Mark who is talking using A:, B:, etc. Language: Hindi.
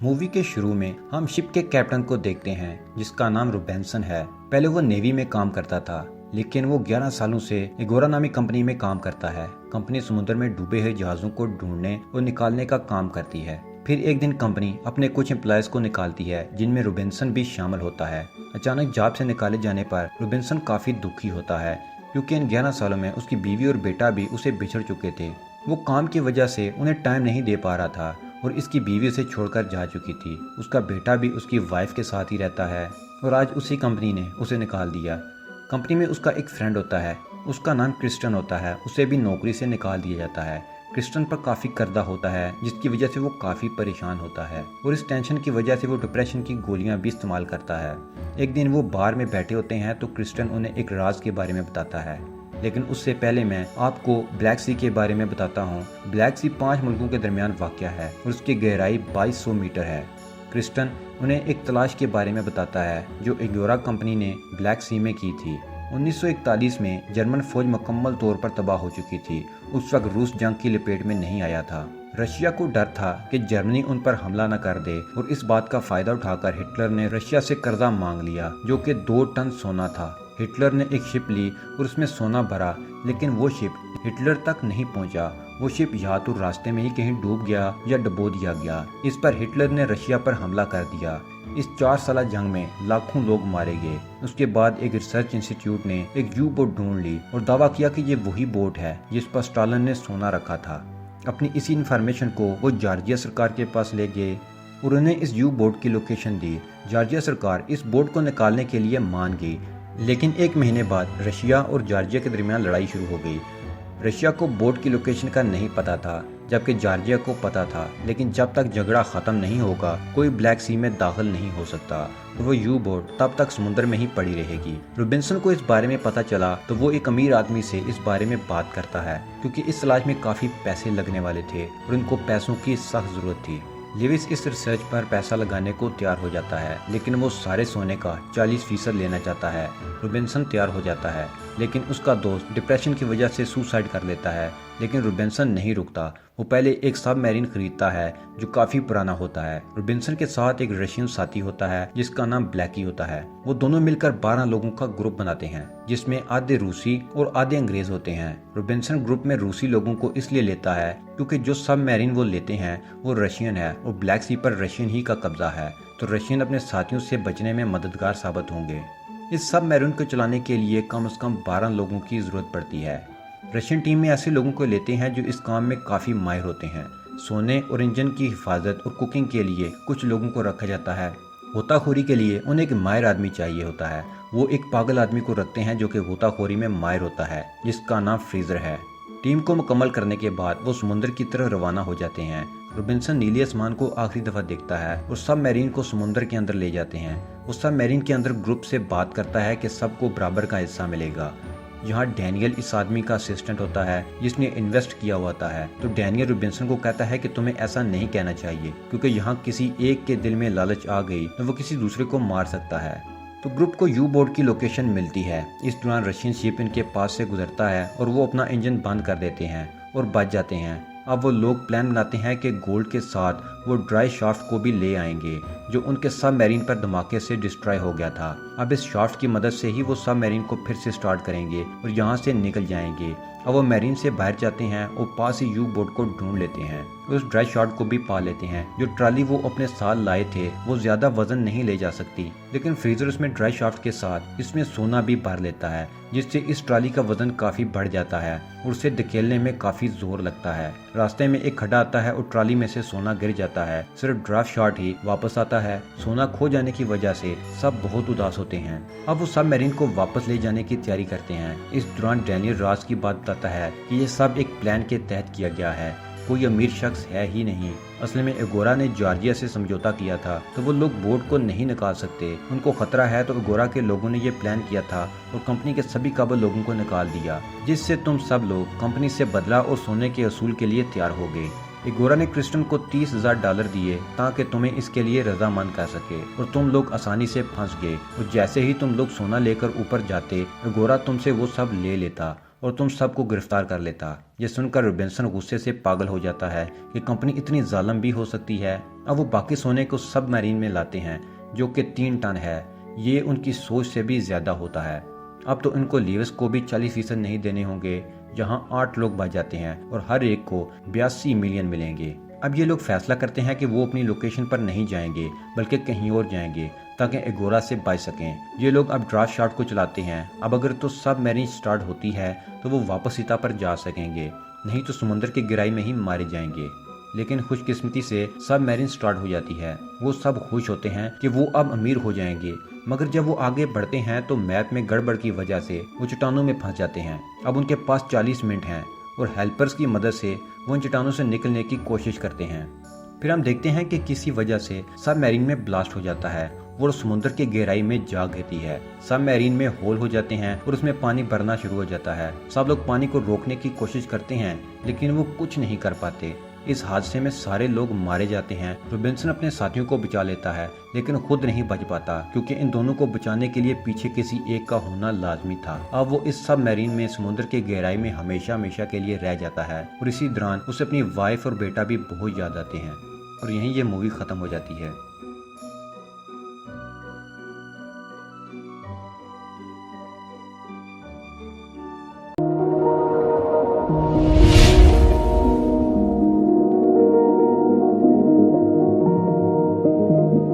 A: मूवी के शुरू में हम शिप के कैप्टन को देखते हैं जिसका नाम रोबिन्सन है। पहले वो नेवी में काम करता था, लेकिन वो 11 सालों से एगोरा नामी कंपनी में काम करता है। कंपनी समुद्र में डूबे हुए जहाजों को ढूंढने और निकालने का काम करती है। फिर एक दिन कंपनी अपने कुछ एम्प्लॉयज को निकालती है, जिनमें रोबिन्सन भी शामिल होता है। अचानक जॉब से निकाले जाने पर रोबिन्सन काफी दुखी होता है, क्योंकि इन 11 सालों में उसकी बीवी और बेटा भी उसे बिछड़ चुके थे। वो काम की वजह से उन्हें टाइम नहीं दे पा रहा था और इसकी बीवी उसे छोड़कर जा चुकी थी। उसका बेटा भी उसकी वाइफ के साथ ही रहता है और आज उसी कंपनी ने उसे निकाल दिया। कंपनी में उसका एक फ्रेंड होता है, उसका नाम क्रिस्टन होता है। उसे भी नौकरी से निकाल दिया जाता है। क्रिस्टन पर काफ़ी कर्जा होता है, जिसकी वजह से वो काफ़ी परेशान होता है और इस टेंशन की वजह से वो डिप्रेशन की गोलियां भी इस्तेमाल करता है। एक दिन वो बार में बैठे होते हैं तो क्रिस्टन उन्हें एक राज के बारे में बताता है, लेकिन उससे पहले मैं आपको ब्लैक सी के बारे में बताता हूँ। ब्लैक सी 5 मुल्कों के दरमियान वाक़ है और उसकी गहराई 2200 मीटर है। क्रिस्टन उन्हें एक तलाश के बारे में बताता है जो एगोरा कंपनी ने ब्लैक सी में की थी। 1941 में जर्मन फौज मुकम्मल तौर पर तबाह हो चुकी थी। उस वक्त रूस जंग की लपेट में नहीं आया था। रशिया को डर था कि जर्मनी उन पर हमला न कर दे और इस बात का फायदा उठाकर हिटलर ने रशिया से कर्जा मांग लिया, जो कि 2 टन सोना था। हिटलर ने एक शिप ली और उसमें सोना भरा, लेकिन वो शिप हिटलर तक नहीं पहुंचा। वो शिप या तो रास्ते में ही कहीं डूब गया या डुबो दिया गया। इस पर हिटलर ने रशिया पर हमला कर दिया। इस 4 साल जंग में लाखों लोग मारे गए। उसके बाद एक रिसर्च इंस्टीट्यूट ने एक यू बोट ढूंढ ली और दावा किया कि ये वही बोट है जिस पर स्टालिन ने सोना रखा था। अपनी इसी इन्फॉर्मेशन को वो जॉर्जिया सरकार के पास ले गए और उन्हें इस यू बोट की लोकेशन दी। जॉर्जिया सरकार इस बोट को निकालने के लिए मान गई, लेकिन 1 महीने बाद रशिया और जॉर्जिया के दरमियान लड़ाई शुरू हो गई। रशिया को बोट की लोकेशन का नहीं पता था, जबकि जॉर्जिया को पता था। लेकिन जब तक झगड़ा खत्म नहीं होगा, कोई ब्लैक सी में दाखिल नहीं हो सकता और वो यू बोट तब तक समुद्र में ही पड़ी रहेगी। रोबिन्सन को इस बारे में पता चला तो वो एक अमीर आदमी से इस बारे में बात करता है, क्योंकि इस तलाश में काफी पैसे लगने वाले थे और उनको पैसों की सख्त जरूरत थी। लेविस इस रिसर्च पर पैसा लगाने को तैयार हो जाता है, लेकिन वो सारे सोने का 40% लेना चाहता है। रोबिन्सन तैयार हो जाता है, लेकिन उसका दोस्त डिप्रेशन की वजह से सुसाइड कर लेता है। लेकिन रोबिन्सन नहीं रुकता। वो पहले एक सबमरीन खरीदता है जो काफी पुराना होता है। रोबिन्सन के साथ एक रशियन साथी होता है जिसका नाम ब्लैकी होता है। वो दोनों मिलकर 12 लोगों का ग्रुप बनाते हैं, जिसमें आधे रूसी और आधे अंग्रेज होते हैं। रोबिन्सन ग्रुप में रूसी लोगों को इसलिए लेता है क्योंकि जो सबमरीन वो लेते हैं वो रशियन है और ब्लैक सी पर रशियन ही का कब्जा है, तो रशियन अपने साथियों से बचने में मददगार साबित होंगे। इस सबमरीन को चलाने के लिए कम से कम 12 लोगों की जरूरत पड़ती है। रशियन टीम में ऐसे लोगों को लेते हैं जो इस काम में काफ़ी माहिर होते हैं। सोने और इंजन की हिफाजत और कुकिंग के लिए कुछ लोगों को रखा जाता है। गोताखोरी के लिए उन्हें एक माहिर आदमी चाहिए होता है। वो एक पागल आदमी को रखते हैं जो कि गोताखोरी में माहिर होता है, जिसका नाम फ्रीजर है। टीम को मुकम्मल करने के बाद वो समुद्र की तरफ रवाना हो जाते हैं। रोबिन्सन नीले आसमान को आखिरी दफा देखता है और सबमरीन को समुद्र के अंदर ले जाते हैं। उस सबमरीन के अंदर ग्रुप से बात करता है कि सबको बराबर का हिस्सा मिलेगा। यहाँ डैनियल इस आदमी का असिस्टेंट होता है जिसने इन्वेस्ट किया हुआ होता है। तो डैनियल रोबिन्सन को कहता है कि तुम्हें ऐसा नहीं कहना चाहिए, क्योंकि यहाँ किसी एक के दिल में लालच आ गई तो वो किसी दूसरे को मार सकता है। तो ग्रुप को यू बोट की लोकेशन मिलती है। इस दौरान रशियन शिप इनके पास से गुजरता है और वो अपना इंजन बंद कर देते हैं और बच जाते हैं। अब वो लोग प्लान बनाते हैं कि गोल्ड के साथ वो ड्राई शाफ्ट को भी ले आएंगे जो उनके सबमरीन पर धमाके से डिस्ट्रॉय हो गया था। अब इस शाफ्ट की मदद से ही वो सबमरीन को फिर से स्टार्ट करेंगे और यहाँ से निकल जाएंगे। अब वो मरीन से बाहर जाते हैं और पास ही यू बोट को ढूंढ लेते हैं। उस ड्राई शाफ्ट को भी पा लेते हैं। जो ट्राली वो अपने साथ लाए थे वो ज्यादा वजन नहीं ले जा सकती, लेकिन फ्रीजर उसमें ड्राई शाफ्ट के साथ इसमें सोना भी भर लेता है, जिससे इस ट्राली का वजन काफी बढ़ जाता है और उसे धकेलने में काफी जोर लगता है। रास्ते में एक खड्डा आता है और ट्राली में से सोना गिर जाता है। सिर्फ ड्राफ्ट शाफ्ट ही वापस आता है। सोना खो जाने की वजह से सब बहुत उदास होते हैं। अब वो सबमरीन को वापस ले जाने की तैयारी करते हैं। इस दौरान डैनियल राज की बात बताता है कि ये सब एक प्लान के तहत किया गया है। कोई अमीर शख्स है ही नहीं। असल में एगोरा ने जॉर्जिया से समझौता किया था, तो वो लोग बोट को नहीं निकाल सकते। उनको खतरा है, तो एगोरा के लोगों ने ये प्लान किया था और कंपनी के सभी काबिल लोगों को निकाल दिया, जिससे तुम सब लोग कंपनी से बदला और सोने के असूल के लिए तैयार हो गए। एगोरा ने क्रिस्टन को $30,000 दिए ताकि तुम्हें इसके लिए रजामंद कर सके और तुम लोग आसानी से फंस गए। और जैसे ही तुम लोग सोना लेकर ऊपर जाते, एगोरा तुमसे वो सब ले लेता और तुम सबको गिरफ्तार कर लेता। ये सुनकर रोबिन्सन गुस्से से पागल हो जाता है कि कंपनी इतनी जालिम भी हो सकती है। अब वो बाकी सोने को सबमरीन में लाते हैं जो कि 3 टन है। ये उनकी सोच से भी ज्यादा होता है। अब तो इनको लीवर्स को भी 40% नहीं देने होंगे, जहाँ 8 लोग बच जाते हैं और हर एक को 82 मिलियन मिलेंगे। अब ये लोग फैसला करते हैं कि वो अपनी लोकेशन पर नहीं जाएंगे बल्कि कहीं और जाएंगे ताकि एगोरा से बच सकें। ये लोग अब ड्राफ्ट शॉट को चलाते हैं। अब अगर तो सबमरीन स्टार्ट होती है तो वो वापस सीता पर जा सकेंगे, नहीं तो समुद्र की गहराई में ही मारे जाएंगे। लेकिन खुशकिस्मती से सबमरीन स्टार्ट हो जाती है। वो सब खुश होते हैं कि वो अब अमीर हो जाएंगे, मगर जब वो आगे बढ़ते हैं तो मैप में गड़बड़ की वजह से वो चट्टानों में फंस जाते हैं। अब उनके पास 40 मिनट हैं और हेल्पर्स की मदद से वो उन चट्टानों से निकलने की कोशिश करते हैं। फिर हम देखते हैं कि किसी वजह से सबमरीन में ब्लास्ट हो जाता है और समुद्र की गहराई में जा गिरती है। सबमरीन में होल हो जाते हैं और उसमें पानी भरना शुरू हो जाता है। सब लोग पानी को रोकने की कोशिश करते हैं लेकिन वो कुछ नहीं कर पाते। इस हादसे में सारे लोग मारे जाते हैं। रॉबिन्सन अपने साथियों को बचा लेता है लेकिन खुद नहीं बच पाता क्योंकि इन दोनों को बचाने के लिए पीछे किसी एक का होना लाजमी था। अब वो इस सबमरीन में समुद्र की गहराई में हमेशा हमेशा के लिए रह जाता है और इसी दौरान उसे अपनी वाइफ और बेटा भी बहुत याद आते हैं और यहीं ये मूवी खत्म हो जाती है।